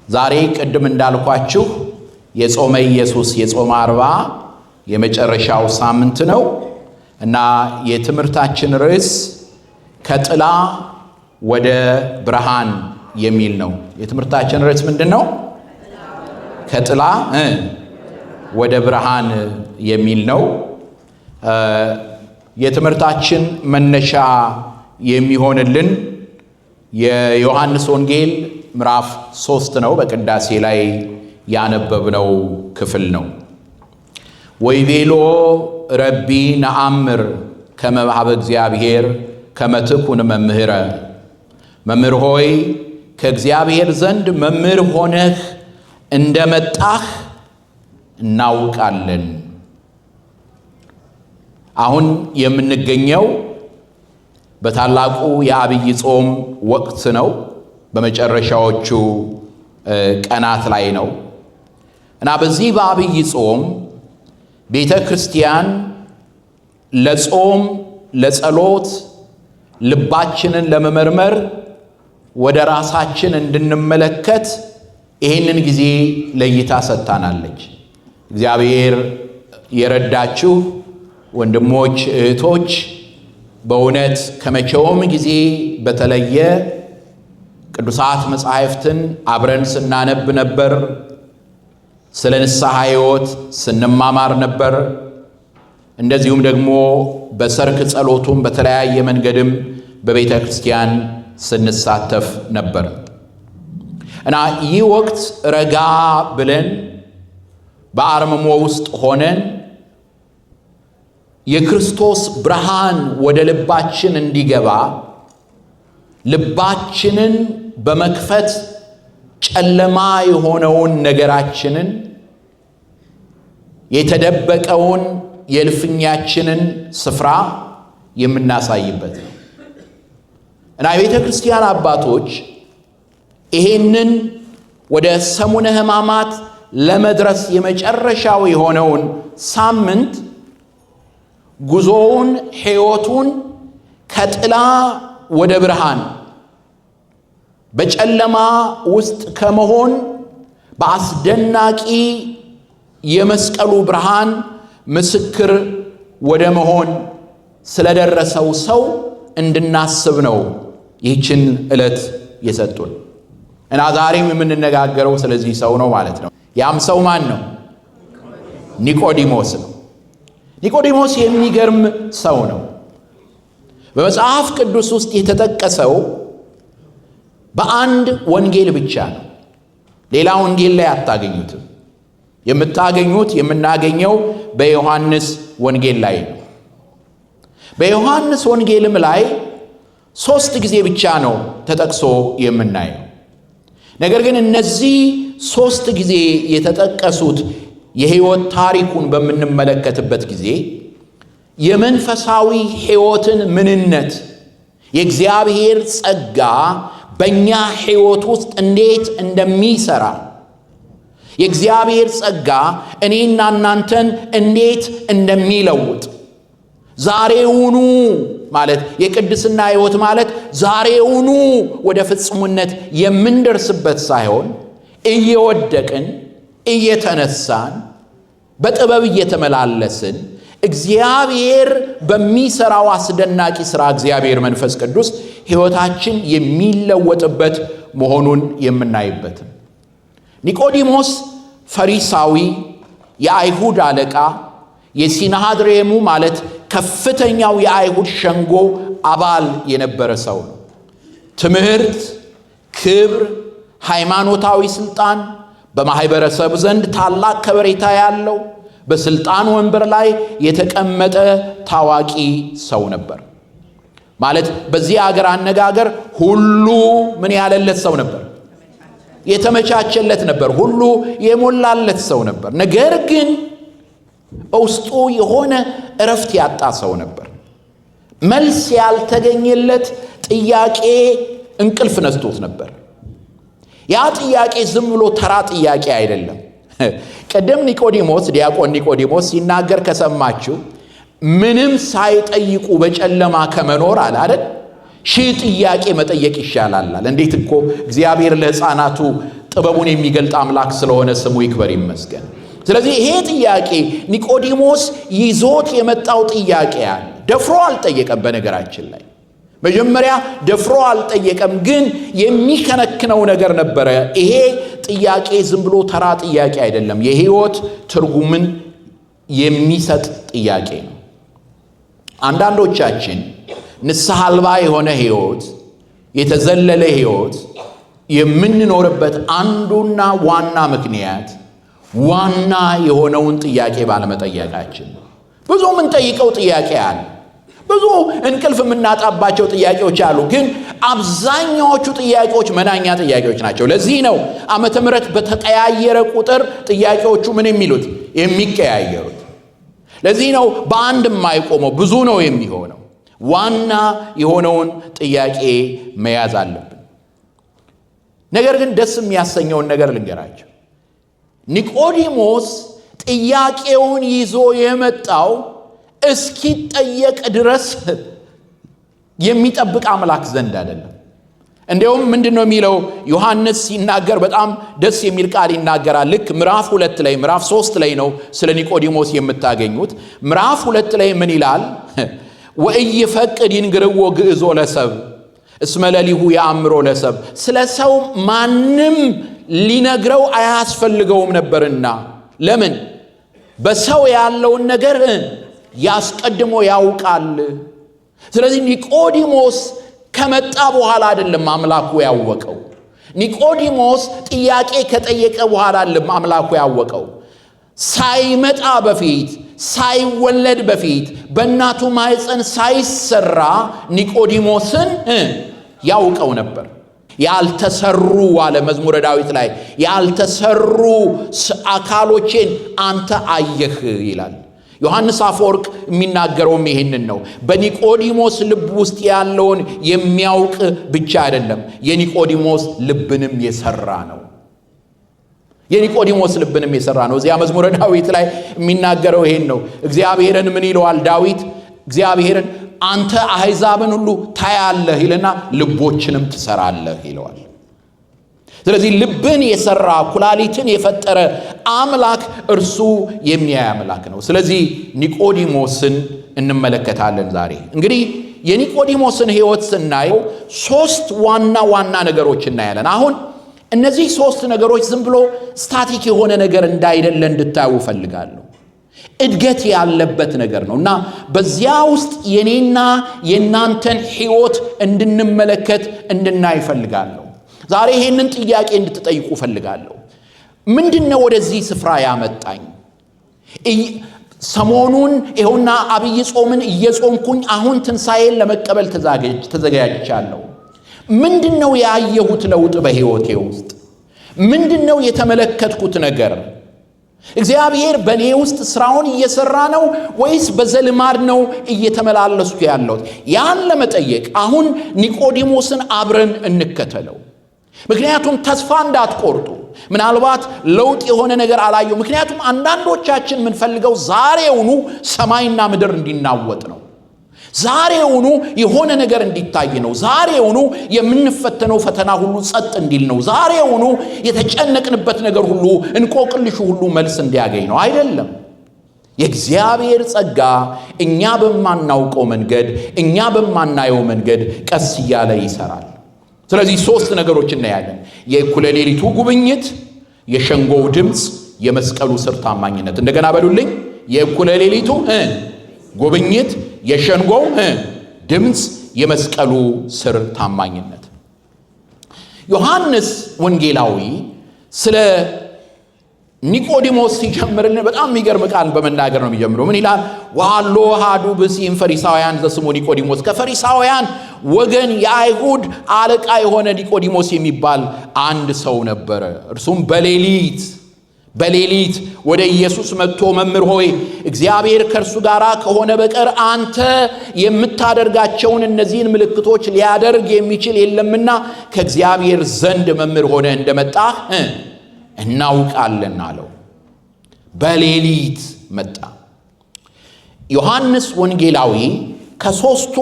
ዛሬ ቅድም እንዳልኳችሁ የጾመ ኢየሱስ የጾመ አርባ የመጨረሻው ሳምንት ነው እና የትምህርታችን ርዕስ ከጥላ ወደ ብርሃን የሚል ነው። የትምህርታችን ርዕስ ምንድነው? ከጥላ ወደ ብርሃን የሚል ነው። የትምህርታችን መነሻ የሚሆንልን የዮሐንስ ወንጌል ምዕራፍ 3 ነው። በቅዳሴ ላይ ያነበብነው ክፍል ነው። ወይቤሎ ረቢ ነአምር ከመ በኀበ እግዚአብሔር ከመ ትኩን መምህረ። መምህር ሆይ ከእግዚአብሔር ዘንድ መምህር ሆነህ እንደመጣህ እናውቃለን። አሁን የምንገኘው በታላቁ የአብይ ጾም ወቅት ነው። በመጨረሻዎቹ ቀናት ላይ ነው እና በዚህ በአብይ ጾም ቤተ ክርስቲያን ለጾም ለጸሎት ልባችንን ለመመርመር ወደ ራሳችን እንድንመለከት ይህንን ጊዜ ለይታ ሰጥታናለች። እግዚአብሔር የረዳችሁ ወንድሞች እህቶች፣ በእውነት ከመቼውም ጊዜ በተለየ ቅዱሳት መጻሕፍትን አብረን ስናነብ ነበር። ስለ ንስሐ ሕይወት ስንማማር ነበር። እንደዚሁም ደግሞ በሰርክ ጸሎቱም በተለያየ መንገድም በቤተ ክርስቲያን ስንሳተፍ ነበር እና ይህ ወቅት ረጋ ብለን በአርምሞ ውስጥ ሆነን የክርስቶስ ብርሃን ወደ ልባችን እንዲገባ ልባችንን በመክፈት ጨለማ የሆነውን ነገራችንን የተደበቀውን የእልፍኛችንን ስፍራ የምናሳይበት ነው እና የቤተ ክርስቲያን አባቶች ይሄንን ወደ ሰሙነ ሕማማት ለመድረስ የመጨረሻው የሆነውን ሳምንት ጉዞውን ሕይወቱን ከጥላ ወደ ብርሃን በጨለማ ውስጥ ከመሆን በአስደናቂ የመስቀሉ ብርሃን ምስክር ወደ መሆን ስለደረሰው ሰው እንድናስብ ነው ይህችን ዕለት የሰጡን እና ዛሬም የምንነጋገረው ስለዚህ ሰው ነው ማለት ነው። ያም ሰው ማን ነው? ኒቆዲሞስ ነው። ኒቆዲሞስ የሚገርም ሰው ነው። በመጽሐፍ ቅዱስ ውስጥ የተጠቀሰው በአንድ ወንጌል ብቻ ነው። ሌላ ወንጌል ላይ አታገኙትም። የምናገኘው በዮሐንስ ወንጌል ላይ ነው። በዮሐንስ ወንጌልም ላይ 3 ጊዜ ብቻ ነው ተጠቅሶ የምናየው። ነገር ግን እነዚህ 3 ጊዜ የተጠቀሱት የሕይወት ታሪኩን በምንመለከትበት ጊዜ የመንፈሳዊ ሕይወትን ምንነት የእግዚአብሔር ጸጋ በእኛ ሕይወት ውስጥ እንዴት እንደሚሰራ የእግዚአብሔር ጸጋ እኔና እናንተን እንዴት እንደሚለውጥ ዛሬውኑ ማለት የቅድስና ሕይወት ማለት ዛሬውኑ ወደ ፍጹምነት የምንደርስበት ሳይሆን እየወደቅን እየተነሳን በጥበብ እየተመላለስን እግዚአብሔር በሚሰራው አስደናቂ ሥራ እግዚአብሔር መንፈስ ቅዱስ ሕይወታችን የሚለወጥበት መሆኑን የምናይበት። ኒቆዲሞስ ፈሪሳዊ፣ የአይሁድ አለቃ፣ የሲናሃድሬሙ ማለት ከፍተኛው የአይሁድ ሸንጎ አባል የነበረ ሰው ነው። ትምህርት፣ ክብር፣ ሃይማኖታዊ ስልጣን በማህበረሰብ ዘንድ ታላቅ ከበሬታ ያለው በስልጣን ወንበር ላይ የተቀመጠ ታዋቂ ሰው ነበር። ማለት በዚህ አገር አነጋገር ሁሉ ምን ያለለት ሰው ነበር? የተመቻቸለት ነበር። ሁሉ የሞላለት ሰው ነበር። ነገር ግን በውስጡ የሆነ እረፍት ያጣ ሰው ነበር። መልስ ያልተገኘለት ጥያቄ እንቅልፍ ነስቶት ነበር። ያ ጥያቄ ዝም ብሎ ተራ ጥያቄ አይደለም። ቀደም ዲያቆን ኒቆዲሞስ ሲናገር ከሰማችሁ ምንም ሳይጠይቁ በጨለማ ከመኖር አለ አይደል ሺህ ጥያቄ መጠየቅ ይሻላል። እንዴት እኮ እግዚአብሔር ለሕፃናቱ ጥበቡን የሚገልጥ አምላክ ስለሆነ ስሙ ይክበር ይመስገን። ስለዚህ ይሄ ጥያቄ ኒቆዲሞስ ይዞት የመጣው ጥያቄ አለ። ደፍሮ አልጠየቀም። በነገራችን ላይ መጀመሪያ ደፍሮ አልጠየቀም፣ ግን የሚከነክነው ነገር ነበረ። ይሄ ጥያቄ ዝም ብሎ ተራ ጥያቄ አይደለም፣ የሕይወት ትርጉምን የሚሰጥ ጥያቄ ነው። አንዳንዶቻችን ንስሐ አልባ የሆነ ሕይወት፣ የተዘለለ ሕይወት የምንኖርበት አንዱና ዋና ምክንያት ዋና የሆነውን ጥያቄ ባለመጠየቃችን ነው። ብዙ የምንጠይቀው ጥያቄ አለ፣ ብዙ እንቅልፍ የምናጣባቸው ጥያቄዎች አሉ፣ ግን አብዛኛዎቹ ጥያቄዎች መናኛ ጥያቄዎች ናቸው። ለዚህ ነው ዓመተ ምሕረት በተቀያየረ ቁጥር ጥያቄዎቹ ምን የሚሉት የሚቀያየሩት። ለዚህ ነው በአንድ የማይቆመው፣ ብዙ ነው የሚሆነው። ዋና የሆነውን ጥያቄ መያዝ አለብን። ነገር ግን ደስ የሚያሰኘውን ነገር ልንገራቸው። ኒቆዲሞስ ጥያቄውን ይዞ የመጣው እስኪጠየቅ ድረስ የሚጠብቅ አምላክ ዘንድ አይደለም። እንዲያውም ምንድነው የሚለው ዮሐንስ ሲናገር በጣም ደስ የሚል ቃል ይናገራል። ልክ ምዕራፍ 2 ላይ ምዕራፍ 3 ላይ ነው ስለ ኒቆዲሞስ የምታገኙት። ምዕራፍ 2 ላይ ምን ይላል? ወኢይፈቅድ ይንግርዎ ግዕዞ ለሰብ እስመ ለሊሁ ያአምሮ ለሰብ። ስለ ሰው ማንም ሊነግረው አያስፈልገውም ነበርና። ለምን? በሰው ያለውን ነገር ያስቀድሞ ያውቃል። ስለዚህ ኒቆዲሞስ ከመጣ በኋላ አይደለም አምላኩ ያወቀው። ኒቆዲሞስ ጥያቄ ከጠየቀ በኋላ አይደለም አምላኩ ያወቀው። ሳይመጣ በፊት፣ ሳይወለድ በፊት፣ በእናቱ ማኅፀን ሳይሰራ ኒቆዲሞስን ያውቀው ነበር። ያልተሰሩ አለ መዝሙረ ዳዊት ላይ ያልተሰሩ አካሎቼን አንተ አየህ ይላል። ዮሐንስ አፈወርቅ የሚናገረውም ይሄንን ነው። በኒቆዲሞስ ልብ ውስጥ ያለውን የሚያውቅ ብቻ አይደለም፣ የኒቆዲሞስ ልብንም የሰራ ነው። የኒቆዲሞስ ልብንም የሰራ ነው። እዚያ መዝሙረ ዳዊት ላይ የሚናገረው ይሄን ነው። እግዚአብሔርን ምን ይለዋል ዳዊት? እግዚአብሔርን አንተ አሕዛብን ሁሉ ታያለህ ይልና ልቦችንም ትሰራለህ ይለዋል። ስለዚህ ልብን የሰራ ኩላሊትን የፈጠረ አምላክ እርሱ የሚያይ አምላክ ነው። ስለዚህ ኒቆዲሞስን እንመለከታለን ዛሬ። እንግዲህ የኒቆዲሞስን ሕይወት ስናየው 3 ዋና ነገሮች እናያለን። አሁን እነዚህ 3 ነገሮች ዝም ብሎ ስታቲክ የሆነ ነገር እንዳይደለ እንድታዩ ፈልጋለሁ። እድገት ያለበት ነገር ነው እና በዚያ ውስጥ የኔና የናንተን ሕይወት እንድንመለከት እንድናይ ፈልጋለሁ። ዛሬ ይሄንን ጥያቄ እንድትጠይቁ ፈልጋለሁ። ምንድነው ወደዚህ ስፍራ ያመጣኝ? ሰሞኑን ይኸውና አብይ ጾምን እየጾምኩኝ አሁን ትንሣኤን ለመቀበል ተዘጋጅቻለሁ። ምንድነው ያየሁት ለውጥ በሕይወቴ ውስጥ? ምንድነው የተመለከትኩት ነገር? እግዚአብሔር በእኔ ውስጥ ስራውን እየሰራ ነው ወይስ በዘልማድ ነው እየተመላለስኩ ያለሁት? ያን ለመጠየቅ አሁን ኒቆዲሞስን አብረን እንከተለው። ምክንያቱም ተስፋ እንዳትቆርጡ። ምናልባት ለውጥ የሆነ ነገር አላየው። ምክንያቱም አንዳንዶቻችን የምንፈልገው ዛሬውኑ ሰማይና ምድር እንዲናወጥ ነው። ዛሬውኑ የሆነ ነገር እንዲታይ ነው። ዛሬውኑ የምንፈተነው ፈተና ሁሉ ጸጥ እንዲል ነው። ዛሬውኑ የተጨነቅንበት ነገር ሁሉ እንቆቅልሹ ሁሉ መልስ እንዲያገኝ ነው። አይደለም። የእግዚአብሔር ጸጋ እኛ በማናውቀው መንገድ፣ እኛ በማናየው መንገድ ቀስ እያለ ይሰራል። ስለዚህ 3 ነገሮች እናያለን። የእኩለ ሌሊቱ ጉብኝት፣ የሸንጎው ድምፅ፣ የመስቀሉ ስር ታማኝነት። እንደገና በሉልኝ። የእኩለ ሌሊቱ ጉብኝት፣ የሸንጎው ድምፅ፣ የመስቀሉ ስር ታማኝነት። ዮሐንስ ወንጌላዊ ስለ ኒቆዲሞስ ሲጀምርልን በጣም የሚገርም ቃል በመናገር ነው የሚጀምረው። ምን ይላል? ወሃሎ አሐዱ ብእሲም ፈሪሳውያን ዘስሙ ኒቆዲሞስ። ከፈሪሳውያን ወገን የአይሁድ አለቃ የሆነ ኒቆዲሞስ የሚባል አንድ ሰው ነበረ። እርሱም በሌሊት ወደ ኢየሱስ መጥቶ መምህር ሆይ እግዚአብሔር ከእርሱ ጋር ከሆነ በቀር አንተ የምታደርጋቸውን እነዚህን ምልክቶች ሊያደርግ የሚችል የለምና ከእግዚአብሔር ዘንድ መምህር ሆነ እንደመጣህ እናውቃለን አለው። በሌሊት መጣ። ዮሐንስ ወንጌላዊ ከ3ቱ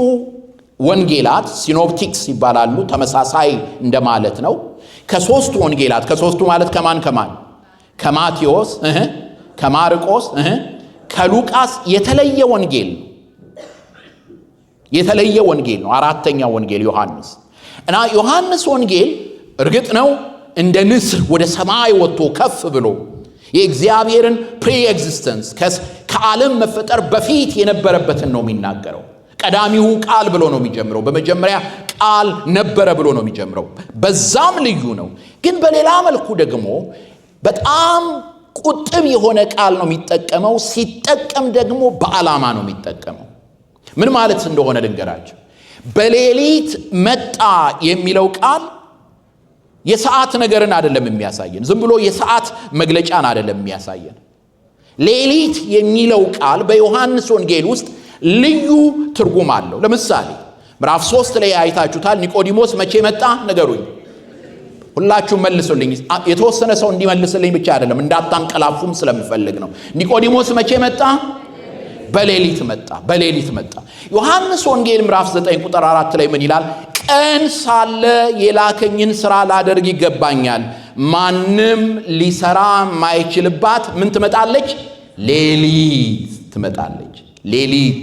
ወንጌላት ሲኖፕቲክስ ይባላሉ፣ ተመሳሳይ እንደማለት ነው። ከሶስቱ ወንጌላት ከሶስቱ ማለት ከማን ከማቴዎስ ከማርቆስ ከሉቃስ የተለየ ወንጌል ነው። አራተኛው ወንጌል ዮሐንስ እና ዮሐንስ ወንጌል እርግጥ ነው እንደ ንስር ወደ ሰማይ ወጥቶ ከፍ ብሎ የእግዚአብሔርን ፕሪ ኤግዚስተንስ ከዓለም መፈጠር በፊት የነበረበትን ነው የሚናገረው። ቀዳሚው ቃል ብሎ ነው የሚጀምረው። በመጀመሪያ ቃል ነበረ ብሎ ነው የሚጀምረው። በዛም ልዩ ነው። ግን በሌላ መልኩ ደግሞ በጣም ቁጥብ የሆነ ቃል ነው የሚጠቀመው። ሲጠቀም ደግሞ በዓላማ ነው የሚጠቀመው። ምን ማለት እንደሆነ ልንገራችሁ። በሌሊት መጣ የሚለው ቃል የሰዓት ነገርን አይደለም የሚያሳየን። ዝም ብሎ የሰዓት መግለጫን አይደለም የሚያሳየን። ሌሊት የሚለው ቃል በዮሐንስ ወንጌል ውስጥ ልዩ ትርጉም አለው። ለምሳሌ ምዕራፍ 3 ላይ አይታችሁታል። ኒቆዲሞስ መቼ መጣ ንገሩኝ። ሁላችሁም መልሱልኝ። የተወሰነ ሰው እንዲመልስልኝ ብቻ አይደለም፣ እንዳታንቀላፉም ስለምፈልግ ነው። ኒቆዲሞስ መቼ መጣ? በሌሊት መጣ። ዮሐንስ ወንጌል ምዕራፍ 9 ቁጥር 4 ላይ ምን ይላል? ቀን ሳለ የላከኝን ሥራ ላደርግ ይገባኛል፣ ማንም ሊሰራ ማይችልባት ምን ትመጣለች? ሌሊት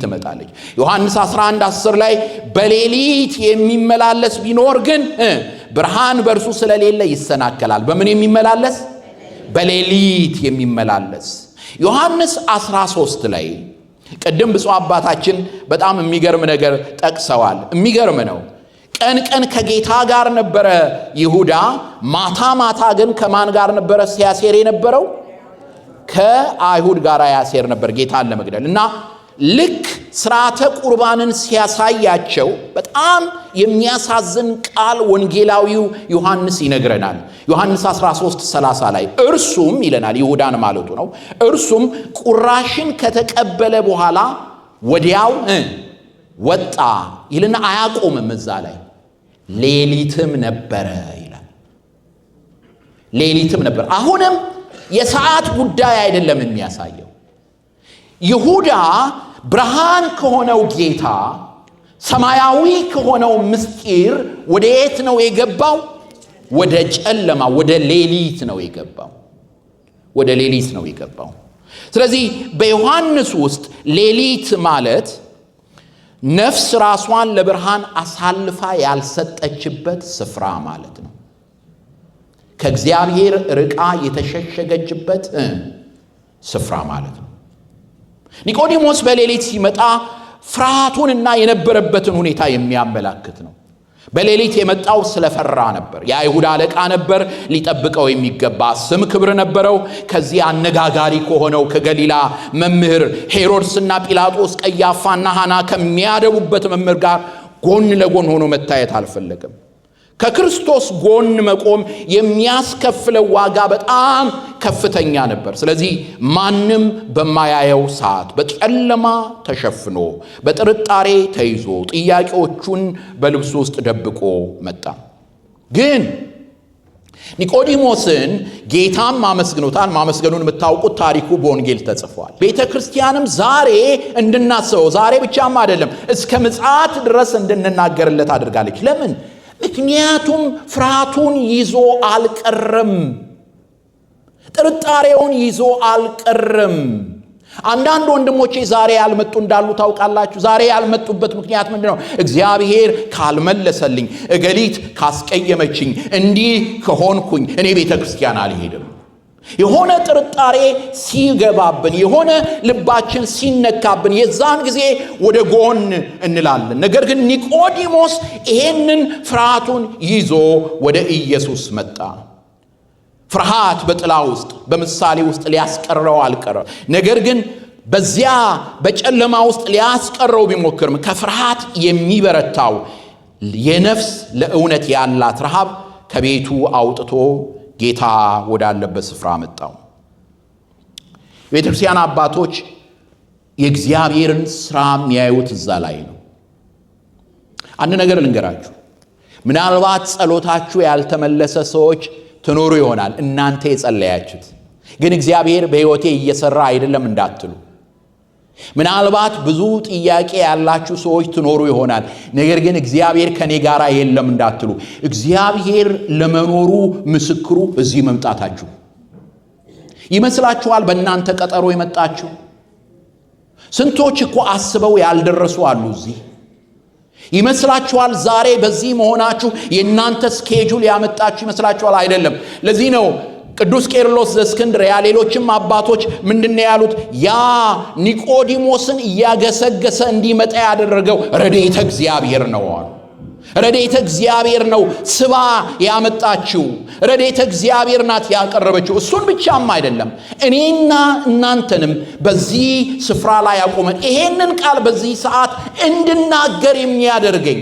ትመጣለች። ዮሐንስ 11:10 ላይ በሌሊት የሚመላለስ ቢኖር ግን ብርሃን በእርሱ ስለሌለ ይሰናከላል። በምን የሚመላለስ? በሌሊት የሚመላለስ። ዮሐንስ 13 ላይ ቅድም ብፁዕ አባታችን በጣም የሚገርም ነገር ጠቅሰዋል። የሚገርም ነው። ቀን ከጌታ ጋር ነበረ ይሁዳ፣ ማታ ግን ከማን ጋር ነበረ ሲያሴር የነበረው? ከአይሁድ ጋር ያሴር ነበር ጌታን ለመግደል። እና ልክ ሥርዓተ ቁርባንን ሲያሳያቸው በጣም የሚያሳዝን ቃል ወንጌላዊው ዮሐንስ ይነግረናል። ዮሐንስ 13:30 ላይ እርሱም ይለናል፣ ይሁዳን ማለቱ ነው። እርሱም ቁራሽን ከተቀበለ በኋላ ወዲያው ወጣ ይልና አያቆምም። እዛ ላይ ሌሊትም ነበረ ይላል። ሌሊትም ነበር። አሁንም የሰዓት ጉዳይ አይደለም የሚያሳየው። ይሁዳ ብርሃን ከሆነው ጌታ ሰማያዊ ከሆነው ምስጢር ወደ የት ነው የገባው? ወደ ጨለማ፣ ወደ ሌሊት ነው የገባው። ስለዚህ በዮሐንስ ውስጥ ሌሊት ማለት ነፍስ ራሷን ለብርሃን አሳልፋ ያልሰጠችበት ስፍራ ማለት ነው። ከእግዚአብሔር ርቃ የተሸሸገችበት ስፍራ ማለት ነው። ኒቆዲሞስ በሌሊት ሲመጣ ፍርሃቱንና የነበረበትን ሁኔታ የሚያመላክት ነው። በሌሊት የመጣው ስለፈራ ነበር። የአይሁድ አለቃ ነበር። ሊጠብቀው የሚገባ ስም ክብር ነበረው። ከዚህ አነጋጋሪ ከሆነው ከገሊላ መምህር ሄሮድስና ጲላጦስ፣ ቀያፋና ሐና ከሚያደቡበት መምህር ጋር ጎን ለጎን ሆኖ መታየት አልፈለገም። ከክርስቶስ ጎን መቆም የሚያስከፍለው ዋጋ በጣም ከፍተኛ ነበር። ስለዚህ ማንም በማያየው ሰዓት በጨለማ ተሸፍኖ በጥርጣሬ ተይዞ ጥያቄዎቹን በልብሱ ውስጥ ደብቆ መጣ። ግን ኒቆዲሞስን ጌታም አመስግኖታል። ማመስገኑን የምታውቁት ታሪኩ በወንጌል ተጽፏል። ቤተ ክርስቲያንም ዛሬ እንድናስበው፣ ዛሬ ብቻም አይደለም እስከ ምጽአት ድረስ እንድንናገርለት አድርጋለች። ለምን? ምክንያቱም ፍርሃቱን ይዞ አልቀረም። ጥርጣሬውን ይዞ አልቀረም። አንዳንድ ወንድሞቼ ዛሬ ያልመጡ እንዳሉ ታውቃላችሁ። ዛሬ ያልመጡበት ምክንያት ምንድነው? እግዚአብሔር ካልመለሰልኝ፣ እገሊት ካስቀየመችኝ፣ እንዲህ ከሆንኩኝ እኔ ቤተ ክርስቲያን አልሄድም። የሆነ ጥርጣሬ ሲገባብን፣ የሆነ ልባችን ሲነካብን የዛን ጊዜ ወደ ጎን እንላለን። ነገር ግን ኒቆዲሞስ ይሄንን ፍርሃቱን ይዞ ወደ ኢየሱስ መጣ። ፍርሃት በጥላ ውስጥ በምሳሌ ውስጥ ሊያስቀረው አልቀረም። ነገር ግን በዚያ በጨለማ ውስጥ ሊያስቀረው ቢሞክርም ከፍርሃት የሚበረታው የነፍስ ለእውነት ያላት ረሃብ ከቤቱ አውጥቶ ጌታ ወዳለበት ስፍራ መጣው። የቤተ ክርስቲያን አባቶች የእግዚአብሔርን ሥራ የሚያዩት እዛ ላይ ነው። አንድ ነገር ልንገራችሁ። ምናልባት ጸሎታችሁ ያልተመለሰ ሰዎች ትኖሩ ይሆናል፣ እናንተ የጸለያችሁት ግን እግዚአብሔር በሕይወቴ እየሰራ አይደለም እንዳትሉ። ምናልባት ብዙ ጥያቄ ያላችሁ ሰዎች ትኖሩ ይሆናል። ነገር ግን እግዚአብሔር ከኔ ጋር የለም እንዳትሉ፣ እግዚአብሔር ለመኖሩ ምስክሩ እዚህ መምጣታችሁ ይመስላችኋል። በእናንተ ቀጠሮ የመጣችሁ ስንቶች እኮ አስበው ያልደረሱ አሉ። እዚህ ይመስላችኋል። ዛሬ በዚህ መሆናችሁ የእናንተ ስኬጁል ያመጣችሁ ይመስላችኋል። አይደለም። ለዚህ ነው ቅዱስ ቄርሎስ ዘእስክንድርያ ሌሎችም አባቶች ምንድነው ያሉት? ያ ኒቆዲሞስን እያገሰገሰ እንዲመጣ ያደረገው ረድኤተ እግዚአብሔር ነው አሉ። ረድኤተ እግዚአብሔር ነው ስባ ያመጣችው። ረድኤተ እግዚአብሔር ናት ያቀረበችው። እሱን ብቻም አይደለም፣ እኔና እናንተንም በዚህ ስፍራ ላይ ያቆመን ይሄንን ቃል በዚህ ሰዓት እንድናገር የሚያደርገኝ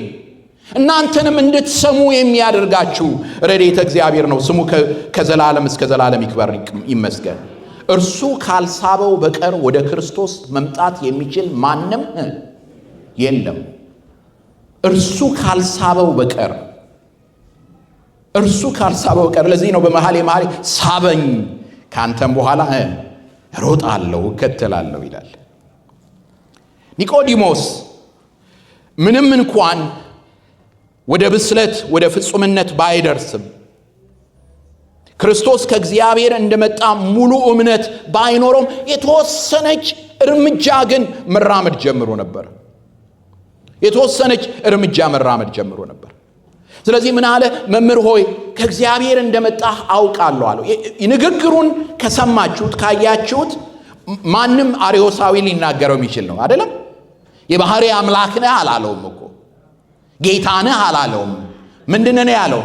እናንተንም እንድትሰሙ የሚያደርጋችሁ ረድኤተ እግዚአብሔር ነው። ስሙ ከዘላለም እስከ ዘላለም ይክበር ይመስገን። እርሱ ካልሳበው በቀር ወደ ክርስቶስ መምጣት የሚችል ማንም የለም። እርሱ ካልሳበው በቀር ለዚህ ነው በመሐሌ ሳበኝ ካንተም በኋላ ሮጣለሁ እከተላለሁ ይላል። ኒቆዲሞስ ምንም እንኳን ወደ ብስለት ወደ ፍጹምነት ባይደርስም ክርስቶስ ከእግዚአብሔር እንደመጣ ሙሉ እምነት ባይኖረውም የተወሰነች እርምጃ ግን መራመድ ጀምሮ ነበር። ስለዚህ ምን አለ? መምህር ሆይ ከእግዚአብሔር እንደመጣህ አውቃለሁ አለው። ንግግሩን ከሰማችሁት ካያችሁት ማንም አርዮሳዊ ሊናገረው የሚችል ነው አይደለም። የባህሪ አምላክ ነህ አላለውም እኮ፣ ጌታ ነህ አላለውም። ምንድነው ያለው?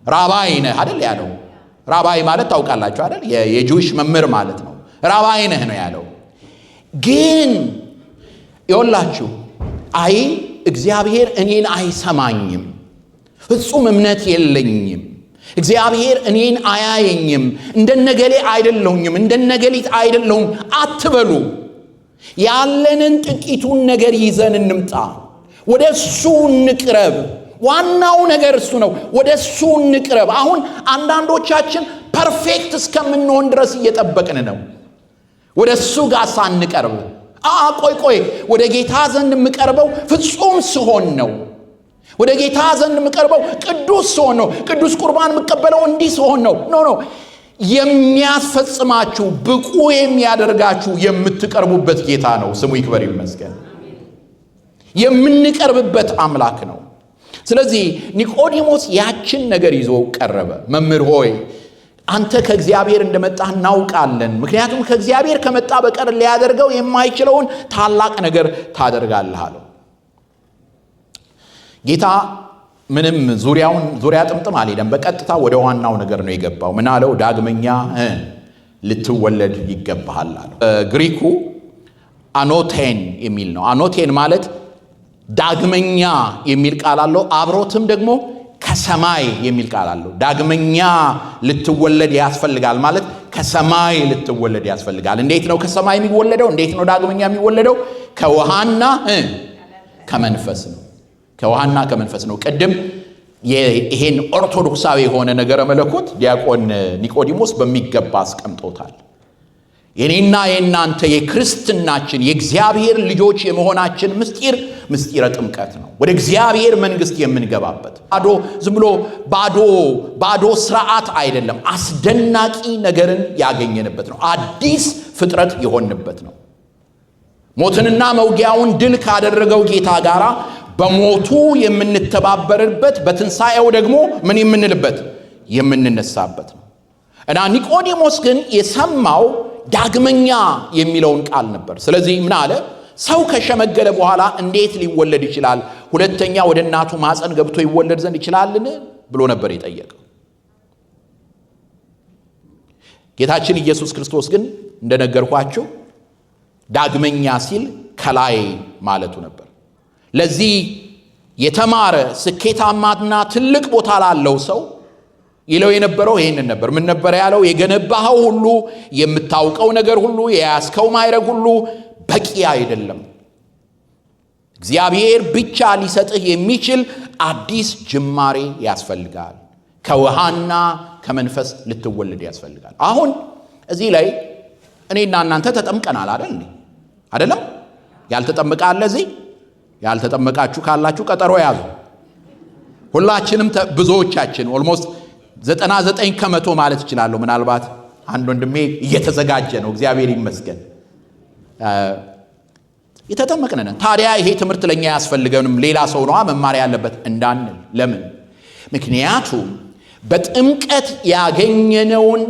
ራባይ ነህ አይደል ያለው። ራባይ ማለት ታውቃላችሁ አይደል? የጁዊሽ መምህር ማለት ነው። ራባይ ነህ ነው ያለው። ግን ይኸውላችሁ አይ እግዚአብሔር እኔን አይሰማኝም፣ ፍጹም እምነት የለኝም፣ እግዚአብሔር እኔን አያየኝም፣ እንደነገሌ አይደለሁኝም፣ እንደነገሊት አይደለሁም አትበሉ። ያለንን ጥቂቱን ነገር ይዘን እንምጣ፣ ወደሱ እንቅረብ። ዋናው ነገር እሱ ነው። ወደሱ እንቅረብ። አሁን አንዳንዶቻችን ፐርፌክት እስከምንሆን ድረስ እየጠበቅን ነው፣ ወደሱ ጋር ሳንቀርብ። ቆይ ወደ ጌታ ዘንድ የምቀርበው ፍጹም ስሆን ነው። ወደ ጌታ ዘንድ የምቀርበው ቅዱስ ስሆን ነው። ቅዱስ ቁርባን የምቀበለው እንዲህ ስሆን ነው። ኖ የሚያስፈጽማችሁ ብቁ የሚያደርጋችሁ የምትቀርቡበት ጌታ ነው። ስሙ ይክበር ይመስገን። የምንቀርብበት አምላክ ነው። ስለዚህ ኒቆዲሞስ ያችን ነገር ይዞ ቀረበ። መምህር ሆይ አንተ ከእግዚአብሔር እንደመጣህ እናውቃለን። ምክንያቱም ከእግዚአብሔር ከመጣ በቀር ሊያደርገው የማይችለውን ታላቅ ነገር ታደርጋለህ አለው። ጌታ ምንም ዙሪያ ጥምጥም አልሄደም። በቀጥታ ወደ ዋናው ነገር ነው የገባው። ምን አለው? ዳግመኛ ልትወለድ ይገባሃል አለው። ግሪኩ አኖቴን የሚል ነው። አኖቴን ማለት ዳግመኛ የሚል ቃል አለው። አብሮትም ደግሞ ከሰማይ የሚል ቃል አለው። ዳግመኛ ልትወለድ ያስፈልጋል ማለት ከሰማይ ልትወለድ ያስፈልጋል። እንዴት ነው ከሰማይ የሚወለደው? እንዴት ነው ዳግመኛ የሚወለደው? ከውሃና ከመንፈስ ነው። ከውሃና ከመንፈስ ነው። ቅድም ይሄን ኦርቶዶክሳዊ የሆነ ነገረ መለኮት ዲያቆን ኒቆዲሞስ በሚገባ አስቀምጦታል። የኔና የናንተ የክርስትናችን የእግዚአብሔር ልጆች የመሆናችን ምስጢረ ጥምቀት ነው። ወደ እግዚአብሔር መንግስት የምንገባበት ዝም ብሎ ባዶ ስርዓት አይደለም። አስደናቂ ነገርን ያገኘንበት ነው። አዲስ ፍጥረት የሆንበት ነው። ሞትንና መውጊያውን ድል ካደረገው ጌታ ጋራ በሞቱ የምንተባበርበት፣ በትንሣኤው ደግሞ ምን የምንልበት የምንነሳበት ነው። እና ኒቆዲሞስ ግን የሰማው ዳግመኛ የሚለውን ቃል ነበር። ስለዚህ ምን አለ? ሰው ከሸመገለ በኋላ እንዴት ሊወለድ ይችላል? ሁለተኛ ወደ እናቱ ማፀን ገብቶ ይወለድ ዘንድ ይችላልን? ብሎ ነበር የጠየቀው። ጌታችን ኢየሱስ ክርስቶስ ግን እንደነገርኳችሁ ዳግመኛ ሲል ከላይ ማለቱ ነበር። ለዚህ የተማረ ስኬታማና ትልቅ ቦታ ላለው ሰው ይለው የነበረው ይሄንን ነበር። ምን ነበር ያለው? የገነባኸው ሁሉ፣ የምታውቀው ነገር ሁሉ፣ የያዝከው ማዕረግ ሁሉ በቂ አይደለም። እግዚአብሔር ብቻ ሊሰጥህ የሚችል አዲስ ጅማሬ ያስፈልጋል። ከውሃና ከመንፈስ ልትወለድ ያስፈልጋል። አሁን እዚህ ላይ እኔና እናንተ ተጠምቀናል አይደል? አይደለም? ያልተጠመቀ አለ እዚህ? ያልተጠመቃችሁ ካላችሁ ቀጠሮ ያዙ። ሁላችንም ብዙዎቻችን ኦልሞስት 99 ከመቶ ማለት እችላለሁ። ምናልባት አንድ ወንድሜ እየተዘጋጀ ነው፣ እግዚአብሔር ይመስገን። የተጠመቅን ነን። ታዲያ ይሄ ትምህርት ለኛ ያስፈልገንም ሌላ ሰው ነው መማር ያለበት እንዳንል። ለምን? ምክንያቱም በጥምቀት ያገኘነውን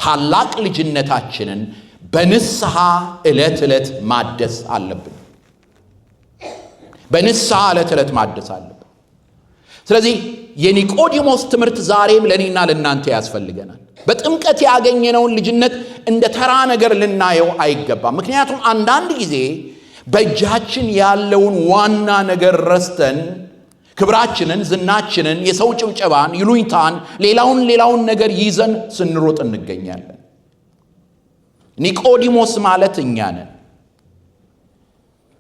ታላቅ ልጅነታችንን በንስሐ ዕለት ዕለት ማደስ አለብን። በንስሐ ዕለት ዕለት ማደስ አለብን። ስለዚህ የኒቆዲሞስ ትምህርት ዛሬም ለኔና ለናንተ ያስፈልገናል። በጥምቀት ያገኘነውን ልጅነት እንደ ተራ ነገር ልናየው አይገባም። ምክንያቱም አንዳንድ ጊዜ በእጃችን ያለውን ዋና ነገር ረስተን ክብራችንን፣ ዝናችንን፣ የሰው ጭብጨባን፣ ይሉኝታን፣ ሌላውን ነገር ይዘን ስንሮጥ እንገኛለን። ኒቆዲሞስ ማለት እኛ ነን።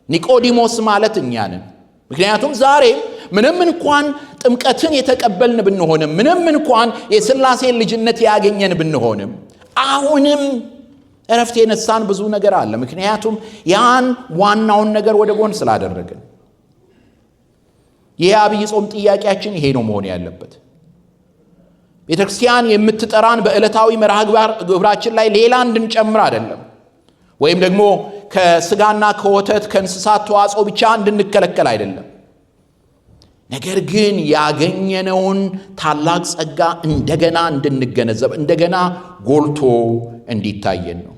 ኒቆዲሞስ ማለት እኛ ነን። ምክንያቱም ዛሬ ምንም እንኳን ጥምቀትን የተቀበልን ብንሆንም፣ ምንም እንኳን የሥላሴን ልጅነት ያገኘን ብንሆንም፣ አሁንም እረፍት የነሳን ብዙ ነገር አለ። ምክንያቱም ያን ዋናውን ነገር ወደ ጎን ስላደረግን። የአብይ ጾም ጥያቄያችን ይሄ ነው መሆን ያለበት። ቤተክርስቲያን የምትጠራን በዕለታዊ መርሃ ግብራችን ላይ ሌላ እንድንጨምር አይደለም፣ ወይም ደግሞ ከስጋና ከወተት ከእንስሳት ተዋጽኦ ብቻ እንድንከለከል አይደለም። ነገር ግን ያገኘነውን ታላቅ ጸጋ እንደገና እንድንገነዘብ፣ እንደገና ጎልቶ እንዲታየን ነው።